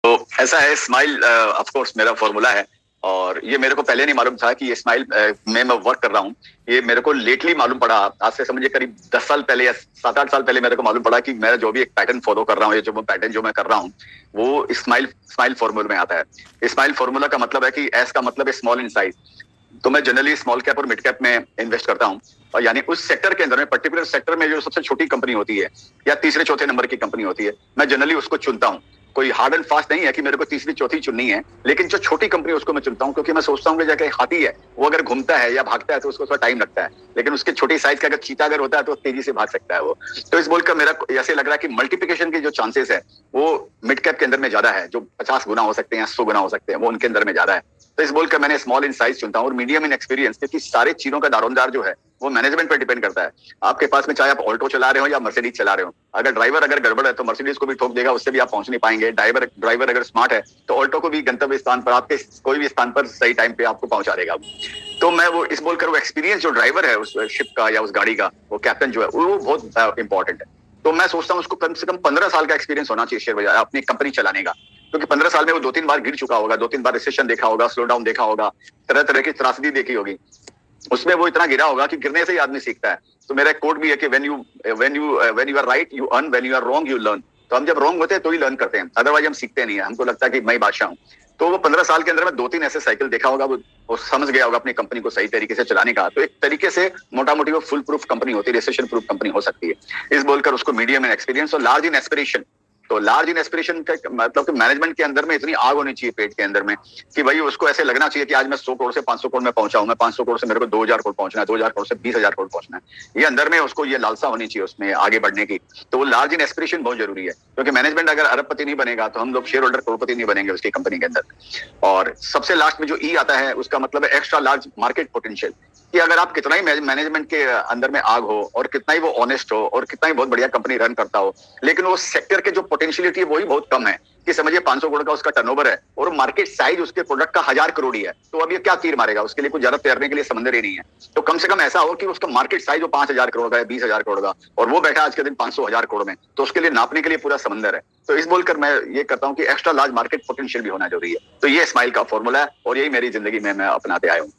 तो ऐसा है, स्माइल ऑफ कोर्स मेरा फॉर्मूला है। और ये मेरे को पहले नहीं मालूम था कि ये स्माइल में मैं वर्क कर रहा हूँ। ये मेरे को लेटली मालूम पड़ा, आज से समझिए करीब 10 साल पहले या 7-8 साल पहले मेरे को मालूम पड़ा कि मैं जो भी एक पैटर्न फॉलो कर रहा हूँ, ये जो पैटर्न जो मैं कर रहा हूँ, वो स्माइल स्माइल फॉर्मूला में आता है। स्माइल फॉर्मूला का मतलब है कि एस का मतलब है स्मॉल इन साइज। तो मैं जनरली स्मॉल कैप और मिड कैप में इन्वेस्ट करता हूँ। और यानी उस सेक्टर के अंदर में, पर्टिकुलर सेक्टर में जो सबसे छोटी कंपनी होती है या तीसरे चौथे नंबर की कंपनी होती है, मैं जनरली उसको चुनता हूँ। कोई हार्ड एंड फास्ट नहीं है कि मेरे को तीसरी चौथी चुननी है, लेकिन जो छोटी कंपनी उसको मैं चुनता हूँ, क्योंकि मैं सोचता हूँ कि जैसे हाथी है, वो अगर घूमता है या भागता है तो उसको थोड़ा टाइम लगता है, लेकिन उसके छोटी साइज का अगर चीता अगर होता है तो तेजी से भाग सकता है वो। तो इस बोलकर मेरा ऐसे लग रहा है कि मल्टीप्लिकेशन के जो चांसेस है वो मिड कैप के अंदर में ज्यादा है। जो 50 गुना हो सकते हैं, 100 गुना हो सकते हैं, वो उनके अंदर में ज्यादा है। तो इस बोलकर मैंने स्मॉल इन साइज चुनता हूँ और मीडियम इन एक्सपीरियंस, क्योंकि सारे चीजों का दारोमदार जो है वो मैनेजमेंट पर डिपेंड करता है। आपके पास में चाहे आप ऑल्टो चला रहे हो या मर्सिडीज चला रहे हो, अगर ड्राइवर अगर गड़बड़ है तो मर्सिडीज को भी ठोक देगा, उससे भी आप पहुंच नहीं पाएंगे। ड्राइवर ड्राइवर अगर स्मार्ट है तो ऑल्टो को भी गंतव्य स्थान पर, आपके कोई भी स्थान पर सही टाइम पे आपको पहुंचा देगा। तो मैं वो इस बोलकर, वो एक्सपीरियंस जो ड्राइवर है उस शिप का या उस गाड़ी का, वो कैप्टन जो है, वो बहुत इंपॉर्टेंट है। तो मैं सोचता हूँ उसको कम से कम 15 साल का एक्सपीरियंस होना चाहिए शेयर बाजार अपनी कंपनी चलाने का, क्योंकि 15 साल में वो 2-3 बार गिर चुका होगा, 2-3 बार रिसेशन देखा होगा, स्लो डाउन देखा होगा, तरह तरह की त्रासदी देखी होगी। उसमें वो इतना गिरा होगा कि गिरने से ही आदमी सीखता है। तो मेरा एक कोट भी है कि when you are right you earn, when you are wrong you learn. तो हम जब रॉन्ग होते हैं तो ही लर्न करते हैं, अदरवाइज हम सीखते नहीं है। हमको लगता है कि मैं बादशाह हूँ। तो वो 15 साल के अंदर में 2-3 ऐसे साइकिल देखा होगा, वो समझ गया होगा अपनी कंपनी को सही तरीके से चलाने का। तो एक तरीके से मोटा मोटी वो फुल प्रूफ कंपनी होती है, रिसेशन प्रूफ कंपनी हो सकती है। इस बोलकर उसको मीडियम इन एक्सपीरियंस और लार्ज इन एस्पिरेशन। तो लार्ज इन एस्पिरेशन का मतलब कि मैनेजमेंट के अंदर में इतनी आग होनी चाहिए पेट के अंदर में कि भाई उसको ऐसे लगना चाहिए कि आज मैं 100 करोड़ से 500 करोड़ में पहुंचा हूं, मैं 500 करोड़ से मेरे को 2000 करोड़ पहुंचना है, 2000 करोड़ से 20,000 करोड़ पहुंचना है। ये अंदर में उसको ये लालसा होनी चाहिए उसमें आगे बढ़ने की। तो वो लार्ज इन एस्पिरेशन बहुत जरूरी है, क्योंकि मैनेजमेंट अगर अरबपति नहीं बनेगा तो हम लोग शेयर होल्डर करोड़पति नहीं बनेंगे उसकी कंपनी के अंदर। और सबसे लास्ट में जो ई आता है उसका मतलब है एक्स्ट्रा लार्ज मार्केट पोटेंशियल। कि अगर आप कितना ही मैनेजमेंट के अंदर में आग हो और कितना ही वो ऑनेस्ट हो और कितना ही बहुत बढ़िया कंपनी रन करता हो, लेकिन वो सेक्टर के जो पोटेंशियलिटी है वही बहुत कम है। कि समझिए 500 करोड़ का उसका टर्नओवर है और मार्केट साइज उसके प्रोडक्ट का 1000 करोड़ ही है, तो अब ये क्या तीर मारेगा? उसके लिए कुछ ज्यादा तैरने के लिए समंदर ही नहीं है। तो कम से कम ऐसा हो कि उसका मार्केट साइज वो 5,000 करोड़ का है, 20,000 करोड़ का, और वो बैठा आज के दिन 500,000 करोड़ में, तो उसके लिए नापने के लिए पूरा समंदर है। तो इस बोलकर मैं ये करता हूँ कि एक्स्ट्रा लार्ज मार्केट पोटेंशियल भी होना जरूरी है। तो ये स्माइल का फॉर्मूला है और यही मेरी जिंदगी में मैं अपनाते आया हूँ।